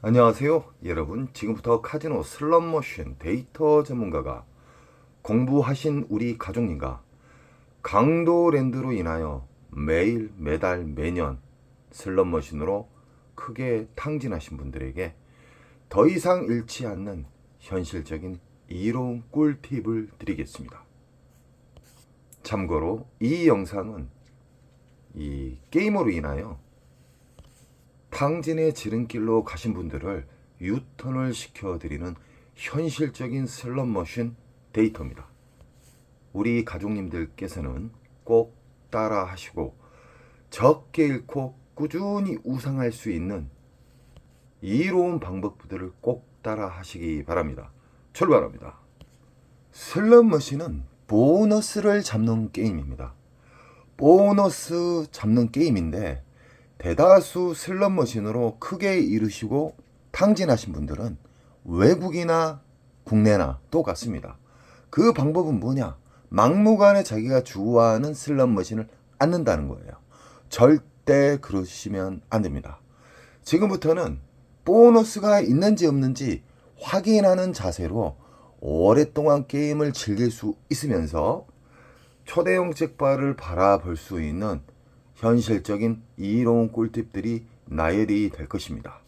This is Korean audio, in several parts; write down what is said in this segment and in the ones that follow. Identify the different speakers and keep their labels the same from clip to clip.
Speaker 1: 안녕하세요 여러분. 지금부터 카지노 슬롯머신 데이터 전문가가 공부하신 우리 가족님과 강도랜드로 인하여 매일 매달 매년 슬롯머신으로 크게 탕진하신 분들에게 더 이상 잃지 않는 현실적인 이로운 꿀팁을 드리겠습니다. 참고로 이 영상은 이 게임으로 인하여 탕진의 지름길로 가신 분들을 유턴을 시켜드리는 현실적인 슬롯머신 데이터입니다. 우리 가족님들께서는 꼭 따라 하시고 적게 잃고 꾸준히 우상할 수 있는 이로운 방법들을 꼭 따라 하시기 바랍니다. 출발합니다. 슬롯머신은 보너스를 잡는 게임입니다. 보너스 잡는 게임인데 대다수 슬롯머신으로 크게 이루시고 탕진하신 분들은 외국이나 국내나 똑같습니다. 그 방법은 뭐냐? 막무가내 자기가 좋아하는 슬롯머신을 앉는다는 거예요. 절대 그러시면 안 됩니다. 지금부터는 보너스가 있는지 없는지 확인하는 자세로 오랫동안 게임을 즐길 수 있으면서 초대형 잭바를 바라볼 수 있는 현실적인 이로운 꿀팁들이 나열이 될 것입니다.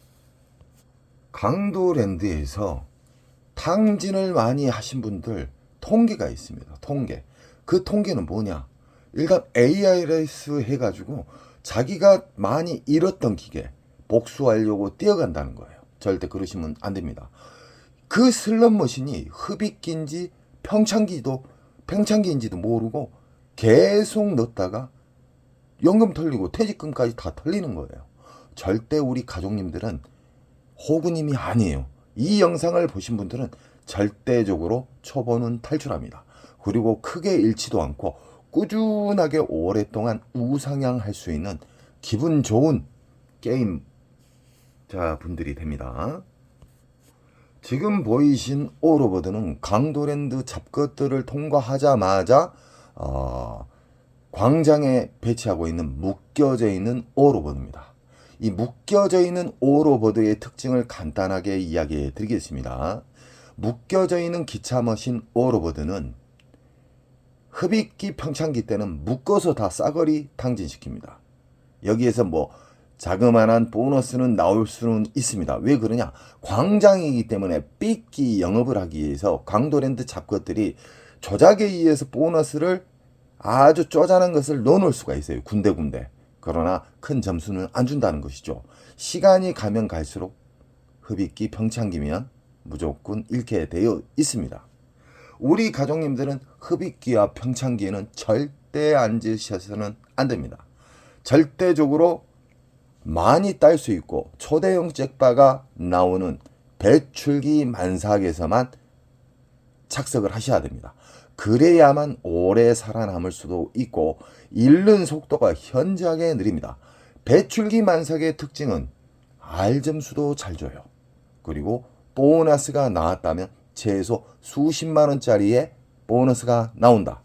Speaker 1: 강도랜드에서 탕진을 많이 하신 분들 통계가 있습니다. 통계. 그 통계는 뭐냐? 일단 ARS 해가지고 자기가 많이 잃었던 기계 복수하려고 뛰어간다는 거예요. 절대 그러시면 안 됩니다. 그 슬롯머신이 흡입기인지 평창기인지도 모르고 계속 넣다가 연금 털리고 퇴직금까지 다 털리는 거예요. 절대 우리 가족님들은 호구님이 아니에요. 이 영상을 보신 분들은 절대적으로 초보는 탈출합니다. 그리고 크게 잃지도 않고 꾸준하게 오랫동안 우상향할 수 있는 기분 좋은 게임 분들이 됩니다. 지금 보이신 오로버드는 강도랜드 잡것들을 통과하자마자 광장에 배치하고 있는 묶여져 있는 오로버드입니다. 이 묶여져 있는 오로버드의 특징을 간단하게 이야기해 드리겠습니다. 묶여져 있는 기차머신 오로버드는 흡입기 평창기 때는 묶어서 다 싸그리 탕진시킵니다. 여기에서 자그마한 보너스는 나올 수는 있습니다. 왜 그러냐? 광장이기 때문에 삐끼 영업을 하기 위해서 강도랜드 잡것들이 조작에 의해서 보너스를 아주 쪼잔한 것을 넣어놓을 수가 있어요. 군데군데. 그러나 큰 점수는 안 준다는 것이죠. 시간이 가면 갈수록 흡입기 평창기면 무조건 잃게 되어 있습니다. 우리 가족님들은 흡입기와 평창기에는 절대 앉으셔서는 안 됩니다. 절대적으로 많이 딸 수 있고 초대형 잭바가 나오는 배출기 만삭에서만 착석을 하셔야 됩니다. 그래야만 오래 살아남을 수도 있고 잃는 속도가 현저하게 느립니다. 배출기 만삭의 특징은 알점수도 잘 줘요. 그리고 보너스가 나왔다면 최소 수십만 원짜리의 보너스가 나온다.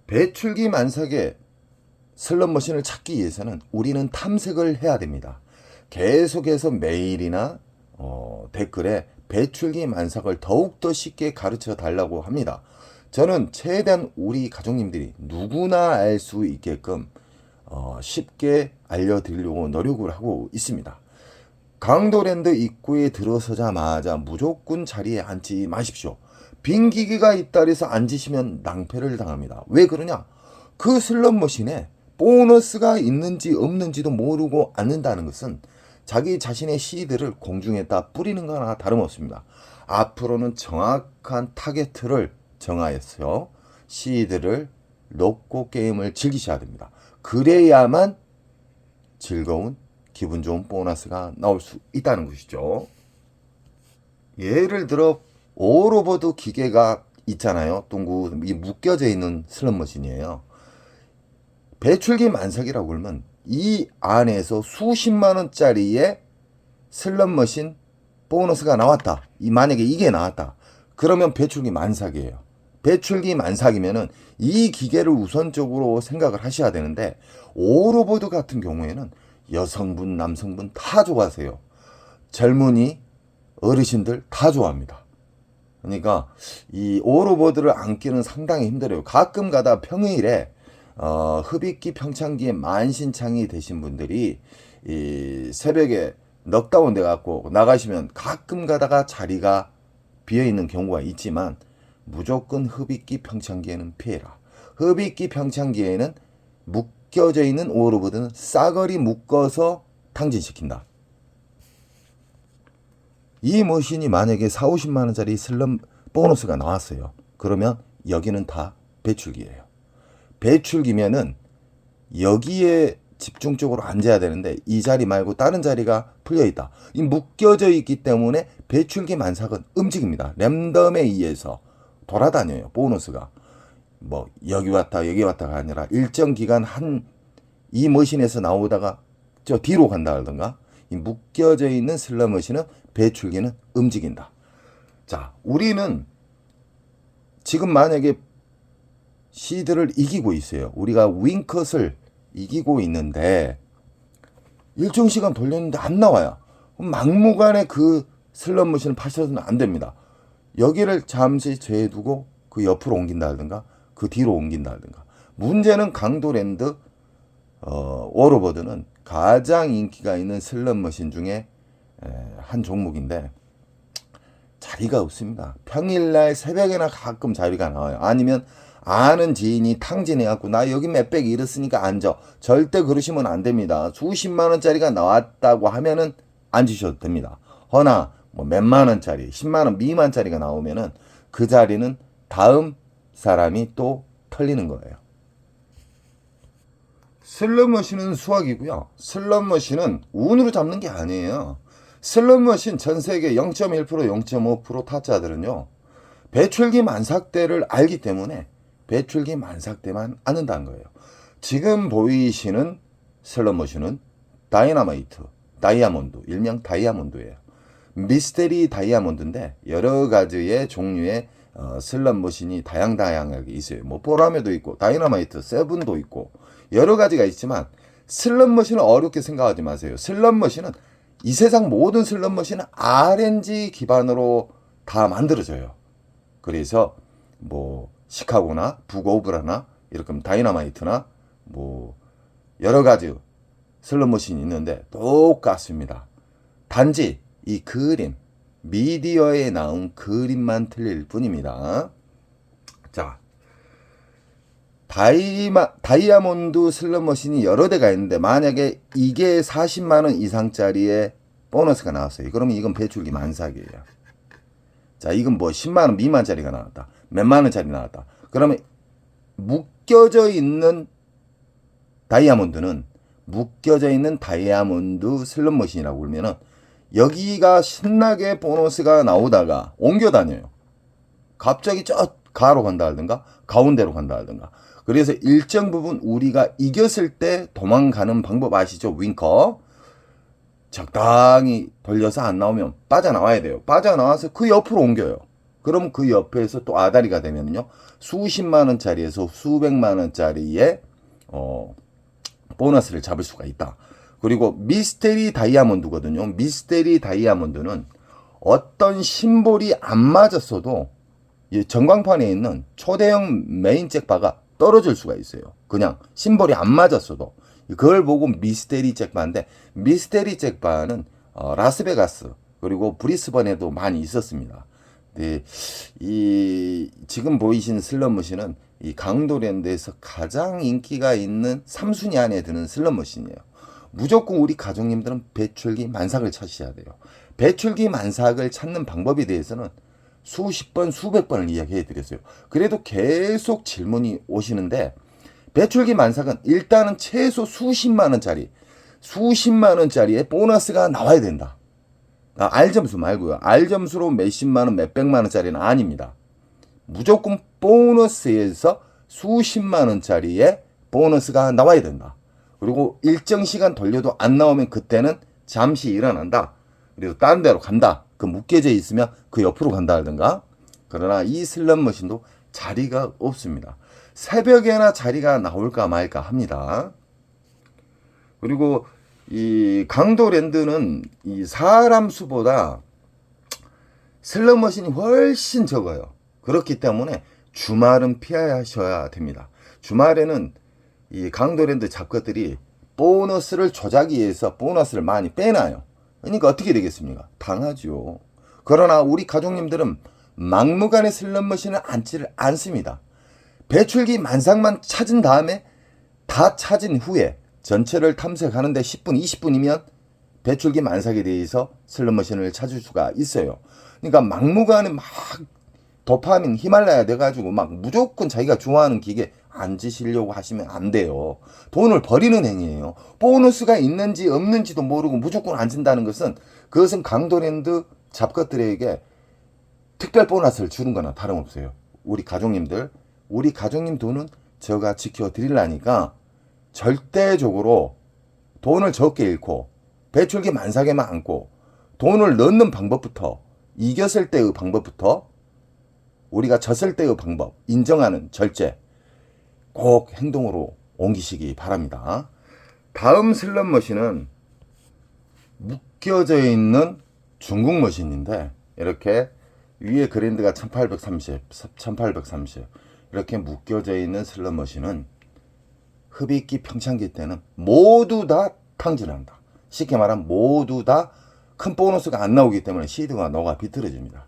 Speaker 1: 배출기 만삭의 슬롯머신을 찾기 위해서는 우리는 탐색을 해야 됩니다. 계속해서 메일이나 댓글에 배출기 만삭을 더욱더 쉽게 가르쳐 달라고 합니다. 저는 최대한 우리 가족님들이 누구나 알 수 있게끔 쉽게 알려드리려고 노력을 하고 있습니다. 강도랜드 입구에 들어서자마자 무조건 자리에 앉지 마십시오. 빈 기계가 있다 해서 앉으시면 낭패를 당합니다. 왜 그러냐? 그 슬롯머신에 보너스가 있는지 없는지도 모르고 앉는다는 것은 자기 자신의 시드를 공중에다 뿌리는 거나 다름없습니다. 앞으로는 정확한 타겟을 정하여서 시드를 놓고 게임을 즐기셔야 됩니다. 그래야만 즐거운 기분 좋은 보너스가 나올 수 있다는 것이죠. 예를 들어 오로버드 기계가 있잖아요. 둥구 이 묶여져 있는 슬롯머신이에요. 배출기 만삭이라고 그러면 이 안에서 수십만 원짜리의 슬롯머신 보너스가 나왔다. 만약에 이게 나왔다. 그러면 배출기 만삭이에요. 배출기 만삭이면은 이 기계를 우선적으로 생각을 하셔야 되는데 오로보드 같은 경우에는 여성분, 남성분 다 좋아하세요. 젊은이, 어르신들 다 좋아합니다. 그러니까 이 오로보드를 안기는 상당히 힘들어요. 가끔 가다 평일에 흡입기 평창기에 만신창이 되신 분들이 이 새벽에 넉다운 돼 갖고 나가시면 가끔 가다가 자리가 비어 있는 경우가 있지만 무조건 흡입기 평창기에는 피해라. 흡입기 평창기에는 묶여져 있는 오로보드는 싸그리 묶어서 탕진시킨다. 이 머신이 만약에 4, 50만 원짜리 슬럼 보너스가 나왔어요. 그러면 여기는 다 배출기예요. 배출기면은 여기에 집중적으로 앉아야 되는데 이 자리 말고 다른 자리가 풀려있다. 이 묶여져 있기 때문에 배출기 만삭은 움직입니다. 랜덤에 의해서 돌아다녀요. 보너스가. 뭐 여기 왔다 여기 왔다가 아니라 일정 기간 이 머신에서 나오다가 저 뒤로 간다든가 이 묶여져 있는 슬러 머신은 배출기는 움직인다. 자, 우리는 지금 만약에 시드를 이기고 있어요. 우리가 윙컷을 이기고 있는데 일정 시간 돌렸는데 안 나와요. 막무가내 그 슬롯 머신을 파셔서는 안 됩니다. 여기를 잠시 제해두고 그 옆으로 옮긴다든가 그 뒤로 옮긴다든가. 문제는 강도랜드 워로보드는 가장 인기가 있는 슬롯 머신 중에 한 종목인데 자리가 없습니다. 평일날 새벽에나 가끔 자리가 나와요. 아니면 아는 지인이 탕진해갖고 나 여기 몇백 잃었으니까 앉아. 절대 그러시면 안 됩니다. 수십만 원짜리가 나왔다고 하면은 앉으셔도 됩니다. 허나 뭐 몇만 원짜리, 10만 원 미만짜리가 나오면은 그 자리는 다음 사람이 또 털리는 거예요. 슬롯 머신은 수학이고요. 슬롯 머신은 운으로 잡는 게 아니에요. 슬롯 머신 전 세계 0.1%, 0.5% 타짜들은요. 배출기 만삭대를 알기 때문에 배출기 만삭대만 않는다는 거예요. 지금 보이시는 슬롯 머신은 다이너마이트, 다이아몬드, 일명 다이아몬드예요. 미스테리 다이아몬드인데 여러 가지의 종류의 슬롯 머신이 다양하게 있어요. 뭐 보라매도 있고 다이너마이트, 세븐도 있고 여러 가지가 있지만 슬롯 머신을 어렵게 생각하지 마세요. 슬롯 머신은 이 세상 모든 슬롯 머신은 RNG 기반으로 다 만들어져요. 그래서 뭐 시카고나 북오브라나 이렇게 다이너마이트나 뭐 여러 가지 슬롯 머신이 있는데 똑같습니다. 단지 이 그림, 미디어에 나온 그림만 틀릴 뿐입니다. 자, 다이아몬드 슬롯 머신이 여러 대가 있는데 만약에 이게 40만 원 이상짜리의 보너스가 나왔어요. 그러면 이건 배출기 만삭이에요. 자, 이건 뭐 10만 원 미만짜리가 나왔다. 몇만 원짜리 나왔다. 그러면 묶여져 있는 다이아몬드는 묶여져 있는 다이아몬드 슬롯 머신이라고 그러면은 여기가 신나게 보너스가 나오다가 옮겨 다녀요. 갑자기 저 가로 간다든가 가운데로 간다든가. 그래서 일정 부분 우리가 이겼을 때 도망가는 방법 아시죠? 윙커. 적당히 돌려서 안 나오면 빠져나와야 돼요. 빠져나와서 그 옆으로 옮겨요. 그럼 그 옆에서 또 아다리가 되면요. 수십만 원짜리에서 수백만 원짜리의 보너스를 잡을 수가 있다. 그리고 미스테리 다이아몬드거든요. 미스테리 다이아몬드는 어떤 심볼이 안 맞았어도 전광판에 있는 초대형 메인 잭바가 떨어질 수가 있어요. 그냥 심볼이 안 맞았어도. 그걸 보고 미스테리 잭바인데 미스테리 잭바는 라스베가스 그리고 브리스번에도 많이 있었습니다. 네, 이 지금 보이시는 슬롯 머신은 이 강도랜드에서 가장 인기가 있는 3순위 안에 드는 슬롯 머신이에요. 무조건 우리 가족님들은 배출기 만삭을 찾으셔야 돼요. 배출기 만삭을 찾는 방법에 대해서는 수십 번, 수백 번을 이야기해 드렸어요. 그래도 계속 질문이 오시는데 배출기 만삭은 일단은 최소 수십만 원짜리의 보너스가 나와야 된다. R점수 말고요. R점수로 몇십만 원, 몇백만 원짜리는 아닙니다. 무조건 보너스에서 수십만 원짜리의 보너스가 나와야 된다. 그리고 일정 시간 돌려도 안 나오면 그때는 잠시 일어난다. 그리고 다른 데로 간다. 그 묶여져 있으면 그 옆으로 간다든가. 그러나 이 슬롯 머신도 자리가 없습니다. 새벽에나 자리가 나올까 말까 합니다. 그리고 이 강도랜드는 이 사람 수보다 슬롯머신이 훨씬 적어요. 그렇기 때문에 주말은 피하셔야 됩니다. 주말에는 이 강도랜드 잡것들이 보너스를 조작하기 위해서 보너스를 많이 빼놔요. 그러니까 어떻게 되겠습니까? 당하죠. 그러나 우리 가족님들은 막무가내 슬롯머신을 앉지를 않습니다. 배출기 만삭만 찾은 다음에 다 찾은 후에 전체를 탐색하는데 10분, 20분이면 배출기 만삭에 대해서 슬롯머신을 찾을 수가 있어요. 그러니까 막무가내 막 도파민 히말라야 돼가지고 막 무조건 자기가 좋아하는 기계 앉으시려고 하시면 안 돼요. 돈을 버리는 행위예요. 보너스가 있는지 없는지도 모르고 무조건 앉는다는 것은 그것은 강도랜드 잡것들에게 특별 보너스를 주는 거나 다름없어요. 우리 가족님 돈은 제가 지켜드리려니까 절대적으로 돈을 적게 잃고 배출기 만삭에만 앉고 돈을 넣는 방법부터 이겼을 때의 방법부터 우리가 졌을 때의 방법 인정하는 절제 꼭 행동으로 옮기시기 바랍니다. 다음 슬롯머신은 묶여져 있는 중국 머신인데 이렇게 위에 그랜드가 1830, 1830 이렇게 묶여져 있는 슬롯머신은 흡입기 평창기 때는 모두 다 탕진한다. 쉽게 말하면 모두 다 큰 보너스가 안 나오기 때문에 시드가 녹아 비틀어집니다.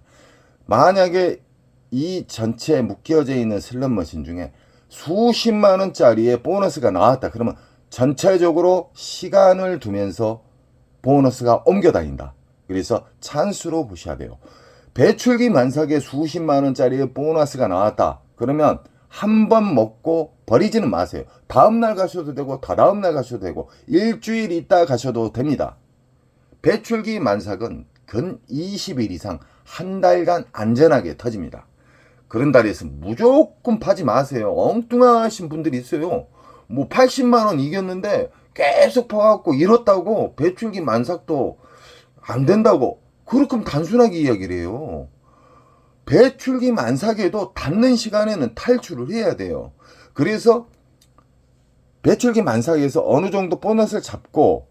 Speaker 1: 만약에 이 전체 묶여져 있는 슬롯머신 중에 수십만 원짜리의 보너스가 나왔다. 그러면 전체적으로 시간을 두면서 보너스가 옮겨 다닌다. 그래서 찬스로 보셔야 돼요. 배출기 만삭에 수십만 원짜리의 보너스가 나왔다. 그러면 한 번 먹고 버리지는 마세요. 다음날 가셔도 되고 다다음날 가셔도 되고 일주일 있다 가셔도 됩니다. 배출기 만삭은 근 20일 이상 한 달간 안전하게 터집니다. 그런 달에서 무조건 파지 마세요. 엉뚱하신 분들이 있어요. 뭐 80만 원 이겼는데 계속 파갖고 잃었다고 배출기 만삭도 안 된다고 그렇게 단순하게 이야기를 해요. 배출기 만삭에도 닿는 시간에는 탈출을 해야 돼요. 그래서 배출기 만삭에서 어느 정도 보너스를 잡고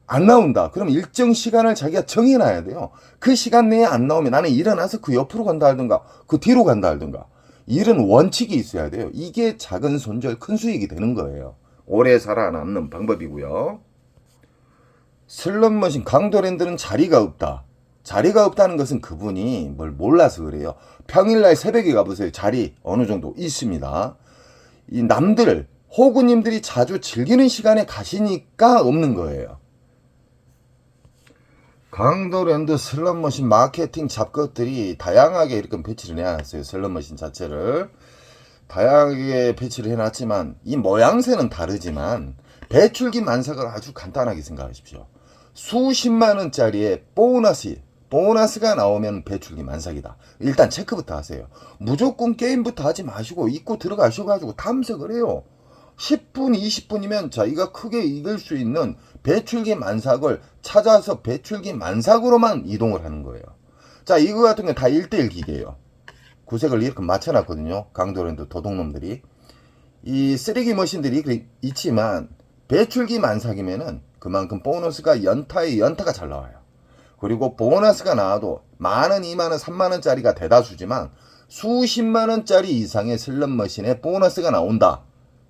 Speaker 1: 안 나온다. 그럼 일정 시간을 자기가 정해놔야 돼요. 그 시간 내에 안 나오면 나는 일어나서 그 옆으로 간다 하든가 그 뒤로 간다 하든가 이런 원칙이 있어야 돼요. 이게 작은 손절 큰 수익이 되는 거예요. 오래 살아남는 방법이고요. 슬롯머신 강도랜드는 자리가 없다. 자리가 없다는 것은 그분이 뭘 몰라서 그래요. 평일날 새벽에 가보세요. 자리 어느 정도 있습니다. 이 남들 호구님들이 자주 즐기는 시간에 가시니까 없는 거예요. 강도랜드 슬롯머신 마케팅 잡것들이 다양하게 이렇게 배치를 해놨어요. 슬롯머신 자체를 다양하게 배치를 해놨지만 이 모양새는 다르지만 배출기 만삭을 아주 간단하게 생각하십시오. 수십만 원짜리의 보너스가 나오면 배출기 만삭이다. 일단 체크부터 하세요. 무조건 게임부터 하지 마시고 입고 들어가셔가지고 탐색을 해요. 10분, 20분이면 자기가 크게 이길 수 있는 배출기 만삭을 찾아서 배출기 만삭으로만 이동을 하는 거예요. 자, 이거 같은 게 다 1대1 기계예요. 구색을 이렇게 맞춰놨거든요. 강도랜드 도둑놈들이. 이 쓰레기 머신들이 있지만 배출기 만삭이면은 그만큼 보너스가 연타가 잘 나와요. 그리고 보너스가 나와도 만원, 2만원, 3만원짜리가 대다수지만 수십만원짜리 이상의 슬롯머신에 보너스가 나온다.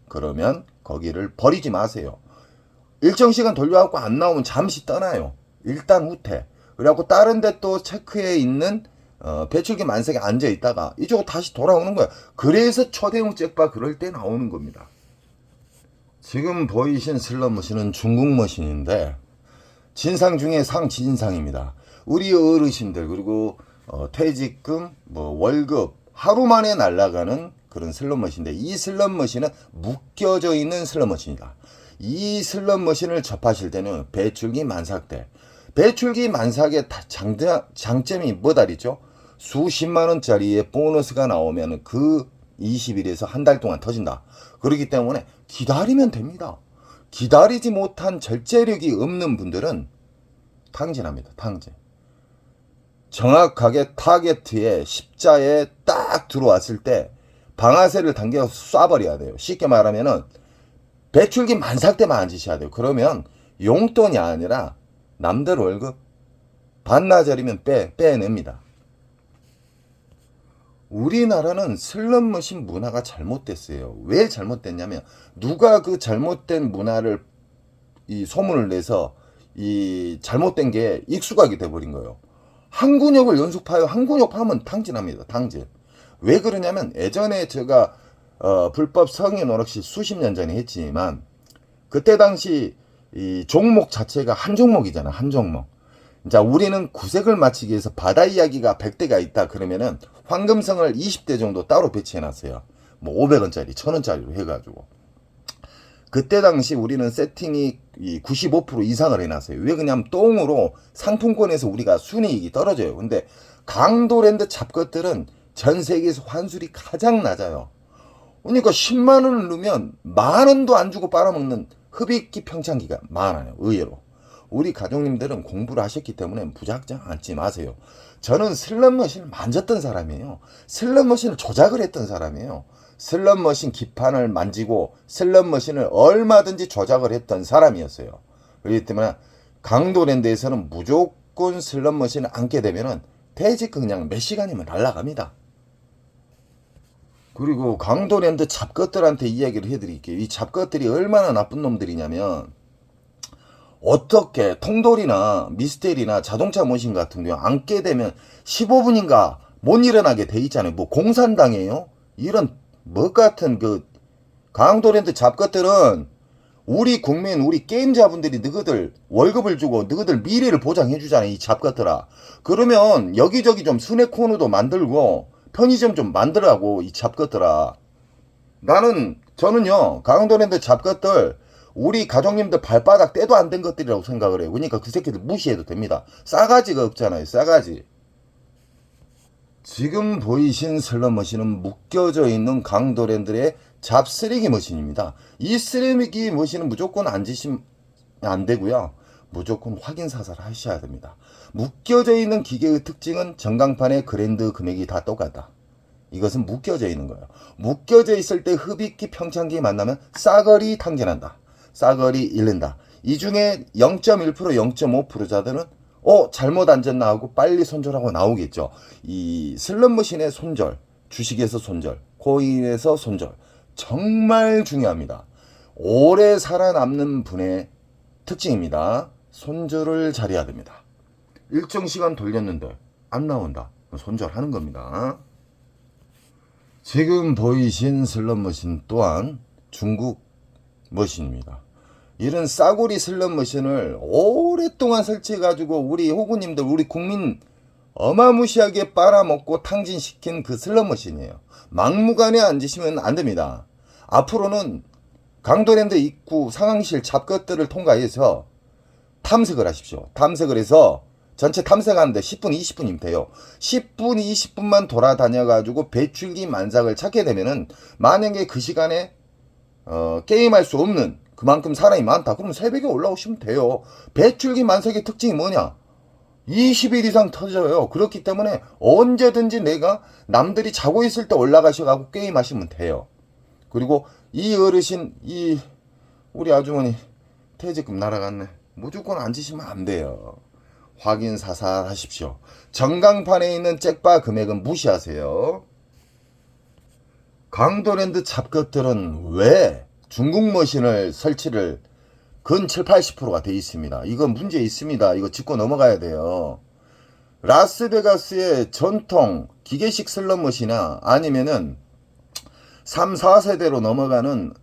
Speaker 1: 그러면 거기를 버리지 마세요. 일정 시간 돌려갖고 안 나오면 잠시 떠나요. 일단 후퇴. 그래갖고 다른 데 또 체크해 있는 배출기 만삭에 앉아 있다가 이쪽으로 다시 돌아오는 거야. 그래서 초대형 잭바 그럴 때 나오는 겁니다. 지금 보이신 슬롯머신은 중국 머신인데 진상 중에 상진상입니다. 우리 어르신들 그리고 퇴직금, 월급 하루 만에 날아가는 그런 슬롯머신인데 이 슬롯머신은 묶여져 있는 슬롯머신이다. 이 슬롯머신을 접하실 때는 배출기 만삭 배출기 만삭의 장점이 뭐다리죠? 수십만 원짜리의 보너스가 나오면 그 20일에서 한 달 동안 터진다. 그렇기 때문에 기다리면 됩니다. 기다리지 못한 절제력이 없는 분들은 탕진합니다. 탕진. 정확하게 타겟에 십자에 딱 들어왔을 때 방아쇠를 당겨서 쏴버려야 돼요. 쉽게 말하면은 배출기 만삭 때만 앉으셔야 돼요. 그러면 용돈이 아니라 남들 월급 반나절이면 빼냅니다. 우리나라는 슬롯머신 문화가 잘못됐어요. 왜 잘못됐냐면 누가 그 잘못된 문화를 이 소문을 내서 이 잘못된 게 익숙하게 돼버린 거예요. 항군역을 연속파요. 항군역 파면 탕진합니다. 탕진. 왜 그러냐면 예전에 제가 불법 성인 오락실 수십 년 전에 했지만 그때 당시 이 종목 자체가 한 종목이잖아. 한 종목. 자, 우리는 구색을 맞추기 위해서 바다 이야기가 100대가 있다 그러면은 황금성을 20대 정도 따로 배치해 놨어요. 뭐 500원짜리, 1000원짜리로 해가지고. 그때 당시 우리는 세팅이 95% 이상을 해놨어요. 왜 그러냐면 똥으로 상품권에서 우리가 순이익이 떨어져요. 근데 강도랜드 잡것들은 전 세계에서 환술이 가장 낮아요. 그러니까 10만 원을 넣으면 만 원도 안 주고 빨아먹는 흡입기 평창기가 많아요. 의외로. 우리 가족님들은 공부를 하셨기 때문에 무작정 앉지 마세요. 저는 슬롯머신을 만졌던 사람이에요. 슬롯머신을 조작을 했던 사람이에요. 슬롯머신 기판을 만지고 슬롯머신을 얼마든지 조작을 했던 사람이었어요. 그렇기 때문에 강도랜드에서는 무조건 슬롯머신을 앉게 되면은 퇴직 그냥 몇 시간이면 날아갑니다. 그리고 강도랜드 잡것들한테 이야기를 해드릴게요. 이 잡것들이 얼마나 나쁜 놈들이냐면 어떻게 통돌이나 미스테리나 자동차 머신 같은 경우 앉게 되면 15분인가 못 일어나게 돼 있잖아요. 뭐 공산당이에요? 이런 뭐 같은 그 강도랜드 잡것들은 우리 국민, 우리 게임자분들이 너희들 월급을 주고 너희들 미래를 보장해 주잖아요. 이 잡것들아. 그러면 여기저기 좀 순회 코너도 만들고 편의점 좀 만들라고 이 잡것들아. 저는요 강도랜드 잡것들 우리 가족님들 발바닥 떼도 안 된 것들이라고 생각을 해요. 그러니까 그 새끼들 무시해도 됩니다. 싸가지가 없잖아요. 싸가지. 지금 보이신 슬롯머신은 묶여져 있는 강도랜드의 잡쓰레기 머신입니다. 이 쓰레기 머신은 무조건 앉으시면 안 되고요. 무조건 확인 사살 하셔야 됩니다. 묶여져 있는 기계의 특징은 전광판의 그랜드 금액이 다 똑같다. 이것은 묶여져 있는 거예요. 묶여져 있을 때 흡입기 평창기 만나면 싸거리 탕진한다. 싸거리 잃는다. 이 중에 0.1% 0.5%자들은 잘못 앉았나 하고 빨리 손절하고 나오겠죠. 이 슬롯머신의 손절, 주식에서 손절, 코인에서 손절 정말 중요합니다. 오래 살아남는 분의 특징입니다. 손절을 잘해야 됩니다. 일정 시간 돌렸는데 안 나온다. 손절하는 겁니다. 지금 보이신 슬롯머신 또한 중국 머신입니다. 이런 싸구리 슬롯머신을 오랫동안 설치해가지고 우리 호구님들, 우리 국민 어마무시하게 빨아먹고 탕진시킨 그 슬롯머신이에요. 막무가내 앉으시면 안 됩니다. 앞으로는 강도랜드 입구 상황실 잡것들을 통과해서 탐색을 하십시오. 탐색을 해서 전체 탐색하는데 10분, 20분이면 돼요. 10분, 20분만 돌아다녀가지고 배출기 만삭을 찾게 되면은 만약에 그 시간에 게임할 수 없는 그만큼 사람이 많다. 그러면 새벽에 올라오시면 돼요. 배출기 만삭의 특징이 뭐냐? 20일 이상 터져요. 그렇기 때문에 언제든지 내가 남들이 자고 있을 때 올라가셔가지고 게임하시면 돼요. 그리고 이 어르신, 우리 아주머니 퇴직금 날아갔네. 무조건 앉으시면 안 돼요. 확인 사살 하십시오. 전광판에 있는 잭바 금액은 무시하세요. 강도랜드 잡것들은 왜 중국 머신을 설치를 근 7, 80%가 돼 있습니다. 이건 문제 있습니다. 이거 짚고 넘어가야 돼요. 라스베가스의 전통 기계식 슬롯머신이나 아니면은 3, 4세대로 넘어가는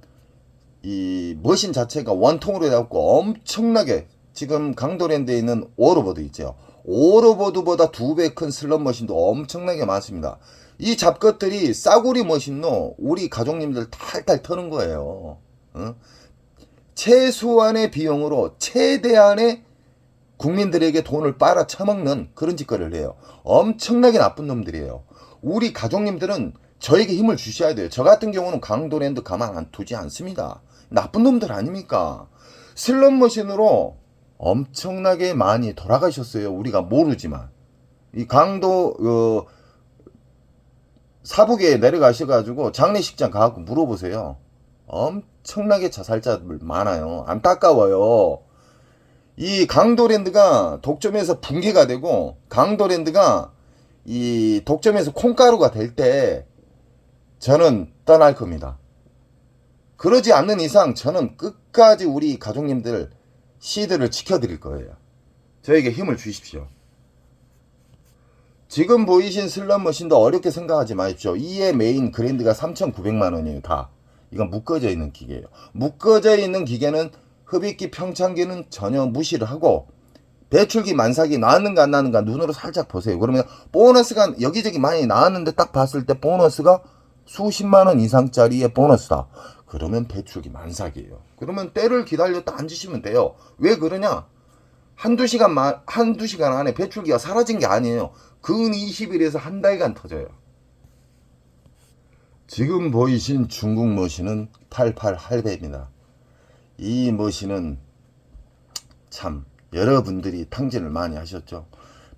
Speaker 1: 이 머신 자체가 원통으로 해갖고 엄청나게 지금 강도랜드에 있는 오로보드 있죠. 오로보드보다 2배 큰 슬롯머신도 엄청나게 많습니다. 이 잡것들이 싸구리 머신로 우리 가족님들 탈탈 터는 거예요. 최소한의 비용으로 최대한의 국민들에게 돈을 빨아 처먹는 그런 짓거리를 해요. 엄청나게 나쁜 놈들이에요. 우리 가족님들은 저에게 힘을 주셔야 돼요. 저 같은 경우는 강도랜드 가만 안 두지 않습니다. 나쁜 놈들 아닙니까? 슬롯머신으로 엄청나게 많이 돌아가셨어요. 우리가 모르지만. 이 강도 사북에 내려가셔가지고 장례식장 가갖고 물어보세요. 엄청나게 자살자들 많아요. 안타까워요. 이 강도랜드가 독점에서 붕괴가 되고 강도랜드가 이 독점에서 콩가루가 될 때 저는 떠날 겁니다. 그러지 않는 이상 저는 끝까지 우리 가족님들 시드를 지켜드릴 거예요. 저에게 힘을 주십시오. 지금 보이신 슬롯머신도 어렵게 생각하지 마십시오. 이의 메인 그랜드가 3,900만원이에요. 다. 이건 묶어져 있는 기계예요. 묶어져 있는 기계는 흡입기 평창기는 전혀 무시를 하고 배출기 만삭이 나왔는가 안 나왔는가 눈으로 살짝 보세요. 그러면 보너스가 여기저기 많이 나왔는데 딱 봤을 때 보너스가 수십만원 이상짜리의 보너스다. 그러면 배출기 만삭이에요. 그러면 때를 기다렸다 앉으시면 돼요. 왜 그러냐? 한두 시간 안에 배출기가 사라진 게 아니에요. 근 20일에서 한 달간 터져요. 지금 보이신 중국 머신은 88 할배입니다. 이 머신은 참 여러분들이 탕진을 많이 하셨죠.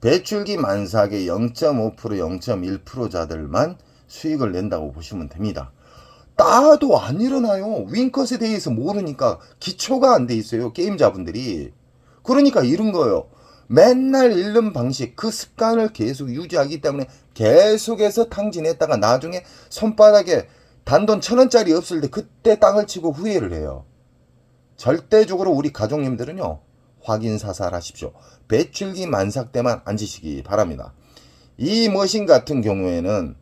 Speaker 1: 배출기 만삭의 0.5% 0.1%자들만 수익을 낸다고 보시면 됩니다. 따도 안 일어나요. 윙컷에 대해서 모르니까 기초가 안 돼 있어요. 게임자분들이. 그러니까 이런 거예요. 맨날 잃는 방식, 그 습관을 계속 유지하기 때문에 계속해서 탕진했다가 나중에 손바닥에 단돈 1,000원짜리 없을 때 그때 땅을 치고 후회를 해요. 절대적으로 우리 가족님들은요, 확인사살하십시오. 배출기 만삭 때만 앉으시기 바랍니다. 이 머신 같은 경우에는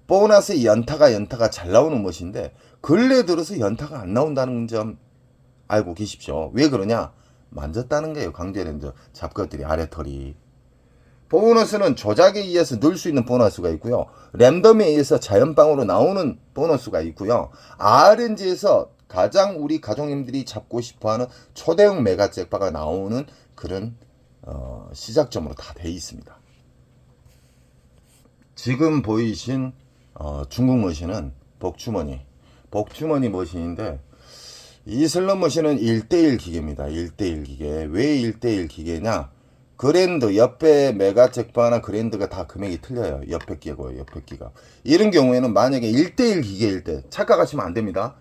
Speaker 1: 보너스 연타가 잘 나오는 머신인데 근래 들어서 연타가 안 나온다는 점 알고 계십시오. 왜 그러냐? 만졌다는 거예요. 강제랜드 잡것들이 아래털이. 보너스는 조작에 의해서 넣을 수 있는 보너스가 있고요. 랜덤에 의해서 자연방으로 나오는 보너스가 있고요. RNG에서 가장 우리 가족님들이 잡고 싶어하는 초대형 메가 잭바가 나오는 그런 시작점으로 다 돼 있습니다. 지금 보이신 중국 머신은 복주머니 머신인데 이 슬롯 머신은 1대1 기계입니다. 1대1 기계. 왜 1대1 기계냐? 그랜드, 옆에 메가 잭바나 그랜드가 다 금액이 틀려요. 옆에 끼고요. 옆에 끼가. 이런 경우에는 만약에 1대1 기계일 때 착각하시면 안 됩니다.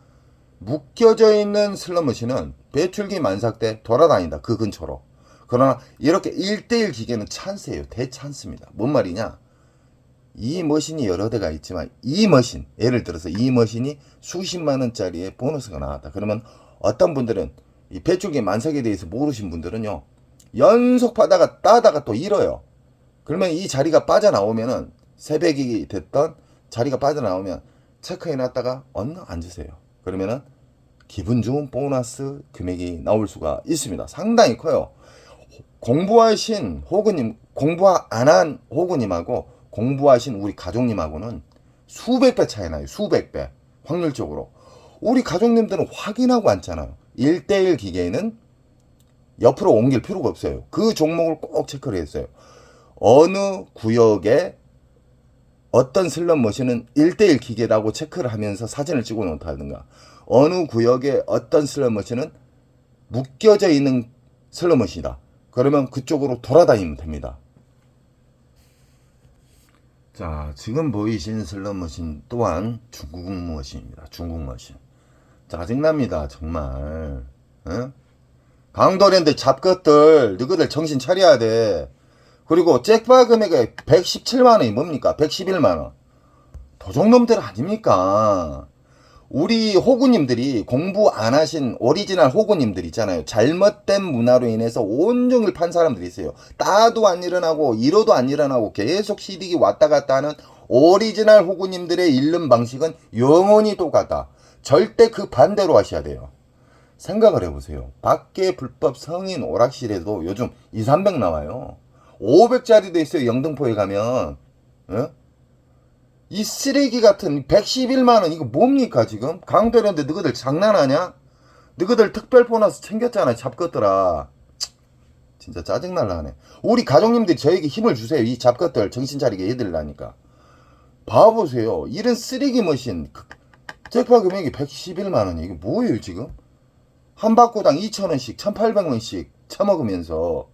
Speaker 1: 묶여져 있는 슬롯 머신은 배출기 만삭 때 돌아다닌다. 그 근처로. 그러나 이렇게 1대1 기계는 찬스예요. 대찬스입니다. 뭔 말이냐? 이 머신이 여러 대가 있지만 이 머신, 예를 들어서 이 머신이 수십만 원짜리의 보너스가 나왔다. 그러면 어떤 분들은 이 배출기 만삭에 대해서 모르신 분들은요, 연속 따다가 또 잃어요. 그러면 이 자리가 빠져나오면은 새벽이 됐던 자리가 빠져나오면 체크해놨다가 얼른 앉으세요. 그러면은 기분 좋은 보너스 금액이 나올 수가 있습니다. 상당히 커요. 공부하신 호구님, 공부 안 한 호구님하고 공부하신 우리 가족님하고는 수백 배 차이 나요. 수백 배. 확률적으로. 우리 가족님들은 확인하고 앉잖아요. 1대1 기계는 옆으로 옮길 필요가 없어요. 그 종목을 꼭 체크를 했어요. 어느 구역에 어떤 슬롯 머신은 1대1 기계라고 체크를 하면서 사진을 찍어 놓다든가, 어느 구역에 어떤 슬롯 머신은 묶여져 있는 슬롯 머신이다. 그러면 그쪽으로 돌아다니면 됩니다. 자, 지금 보이신 슬롯 머신 또한 중국 머신입니다. 중국 머신. 짜증납니다, 정말. 어? 강도랜드 잡것들, 너희들 정신 차려야 돼. 그리고 잭바 금액이 117만원이 뭡니까? 111만원. 도둑놈들 아닙니까? 우리 호구님들이 공부 안 하신 오리지널 호구님들 있잖아요. 잘못된 문화로 인해서 온종일 판 사람들이 있어요. 따도 안 일어나고 이러도 안 일어나고 계속 시디기 왔다 갔다 하는 오리지널 호구님들의 잃는 방식은 영원히 똑같다. 절대 그 반대로 하셔야 돼요. 생각을 해보세요. 밖에 불법 성인 오락실에도 요즘 2, 300 나와요. 500짜리도 있어요. 영등포에 가면. 어? 이 쓰레기 같은 111만원 이거 뭡니까 지금? 강도랜드 너희들 장난하냐? 너희들 특별 보너스 챙겼잖아. 잡것들아. 진짜 짜증날라 하네. 우리 가족님들이 저에게 힘을 주세요. 이 잡것들 정신 차리게 해드리라니까. 봐보세요. 이런 쓰레기 머신 잭파 금액이 111만원이 이게 뭐예요 지금? 한 바구당 2,000원씩 1,800원씩 처먹으면서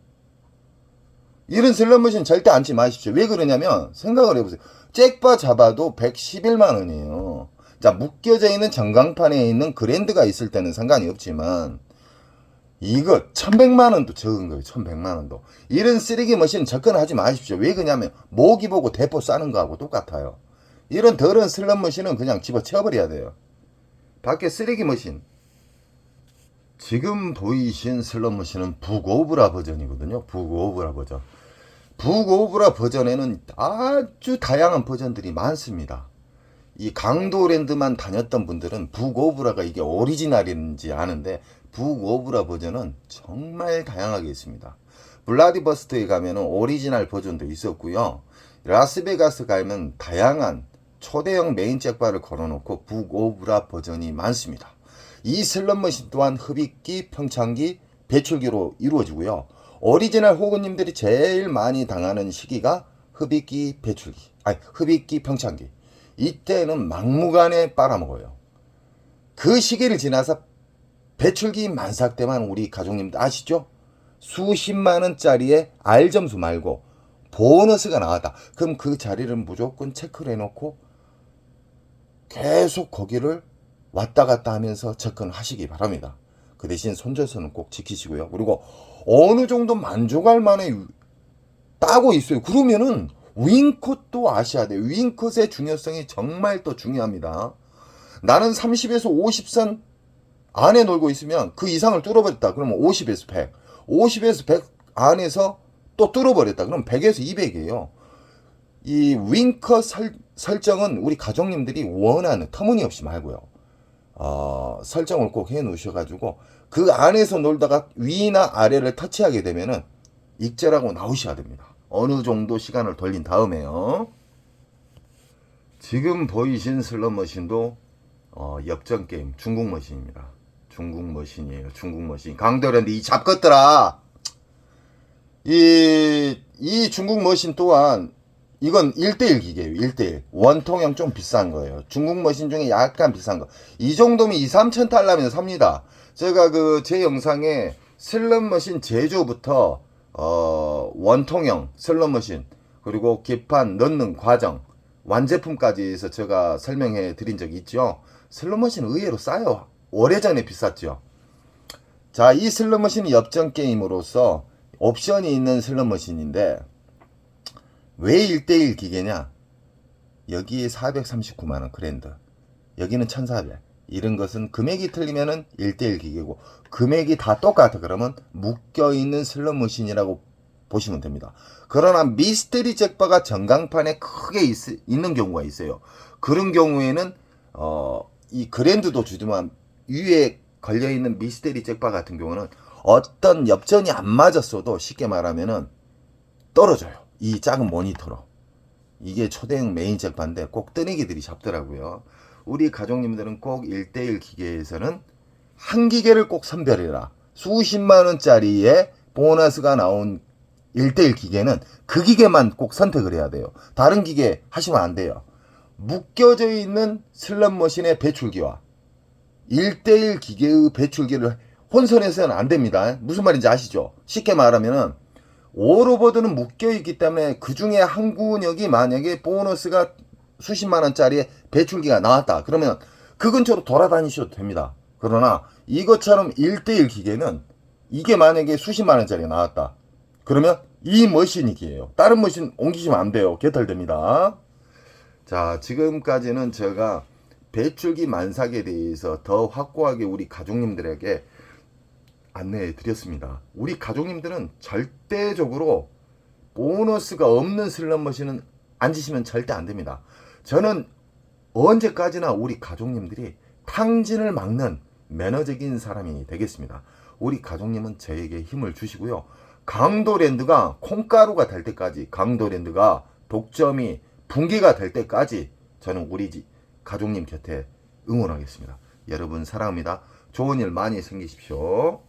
Speaker 1: 이런 슬롯 머신 절대 앉지 마십시오. 왜 그러냐면 생각을 해보세요. 잭바 잡아도 111만원이에요. 자, 묶여져 있는 전광판에 있는 그랜드가 있을 때는 상관이 없지만 이거 1100만 원도 적은 거예요. 1100만 원도. 이런 쓰레기 머신 접근하지 마십시오. 왜 그러냐면 모기 보고 대포 싸는 거하고 똑같아요. 이런 더러운 슬럼 머신은 그냥 집어치워버려야 돼요. 밖에 쓰레기 머신. 지금 보이신 슬럼 머신은 북오브라 버전이거든요. 북오브라 버전. 북오브라 버전에는 아주 다양한 버전들이 많습니다. 이 강도랜드만 다녔던 분들은 북오브라가 이게 오리지널인지 아는데 북오브라 버전은 정말 다양하게 있습니다. 블라디버스트에 가면은 오리지널 버전도 있었고요. 라스베가스 가면 다양한 초대형 메인 잭바를 걸어놓고 북오브라 버전이 많습니다. 이 슬롯머신 또한 흡입기, 평창기, 배출기로 이루어지고요. 오리지널 호구님들이 제일 많이 당하는 시기가 흡입기, 배출기, 흡입기, 평창기. 이때는 막무가내 빨아먹어요. 그 시기를 지나서 배출기 만삭 때만 우리 가족님들 아시죠? 수십만 원짜리의 R점수 말고 보너스가 나왔다. 그럼 그 자리를 무조건 체크를 해놓고 계속 거기를 왔다 갔다 하면서 접근하시기 바랍니다. 그 대신 손절선은 꼭 지키시고요. 그리고 어느 정도 만족할 만에 따고 있어요. 그러면은 윙컷도 아셔야 돼요. 윙컷의 중요성이 정말 또 중요합니다. 나는 30에서 50선 안에 놀고 있으면 그 이상을 뚫어버렸다. 그러면 50에서 100. 50에서 100 안에서 또 뚫어버렸다. 그럼 100에서 200이에요. 이 윙컷 설정은 우리 가족님들이 원하는 터무니없이 말고요. 설정을 꼭 해 놓으셔가지고 그 안에서 놀다가 위나 아래를 터치하게 되면은 익절하고 나오셔야 됩니다. 어느 정도 시간을 돌린 다음에요. 지금 보이신 슬롯 머신도 역전 게임 중국 머신입니다. 중국 머신이에요. 중국 머신. 강도랜드 이 잡것들아. 이 중국 머신 또한 이건 1대1 기계예요. 1대1. 원통형 좀 비싼 거예요. 중국 머신 중에 약간 비싼 거. 이 정도면 2, 3천 달러면 삽니다. 제가 제 영상에 슬롯 머신 제조부터 원통형 슬롯 머신 그리고 기판 넣는 과정 완제품까지 해서 제가 설명해 드린 적이 있죠. 슬롯 머신 의외로 싸요. 오래전에 비쌌죠. 자, 이 슬롯 머신이 엽전 게임으로서 옵션이 있는 슬롯 머신인데 왜 1대1 기계냐? 여기에 439만원 그랜드, 여기는 1400. 이런 것은 금액이 틀리면은 1대1 기계고 금액이 다 똑같아 그러면 묶여있는 슬롯 머신이라고 보시면 됩니다. 그러나 미스테리 잭바가 전광판에 크게 있는 경우가 있어요. 그런 경우에는 이 그랜드도 주지만 위에 걸려있는 미스테리 잭바 같은 경우는 어떤 엽전이 안 맞았어도 쉽게 말하면은 떨어져요. 이 작은 모니터로. 이게 초대형 메인 잭바인데 꼭 뜨내기들이 잡더라고요. 우리 가족님들은 꼭 1대1 기계에서는 한 기계를 꼭 선별해라. 수십만 원짜리의 보너스가 나온 1대1 기계는 그 기계만 꼭 선택을 해야 돼요. 다른 기계 하시면 안 돼요. 묶여져 있는 슬롯 머신의 배출기와 1대1 기계의 배출기를 혼선해서는 안 됩니다. 무슨 말인지 아시죠? 쉽게 말하면은 오로버드는 묶여있기 때문에 그 중에 한 구역이 만약에 보너스가 수십만 원짜리의 배출기가 나왔다. 그러면 그 근처로 돌아다니셔도 됩니다. 그러나 이것처럼 1대1 기계는 이게 만약에 수십만 원짜리가 나왔다. 그러면 이 머신이 기예요. 다른 머신 옮기시면 안 돼요. 개털됩니다. 자, 지금까지는 제가 배출기 만삭에 대해서 더 확고하게 우리 가족님들에게 안내해 드렸습니다. 우리 가족님들은 절대적으로 보너스가 없는 슬롯 머신은 앉으시면 절대 안 됩니다. 저는 언제까지나 우리 가족님들이 탕진을 막는 매너적인 사람이 되겠습니다. 우리 가족님은 저에게 힘을 주시고요. 강도랜드가 콩가루가 될 때까지, 강도랜드가 독점이 붕괴가 될 때까지 저는 우리 가족님 곁에 응원하겠습니다. 여러분 사랑합니다. 좋은 일 많이 생기십시오.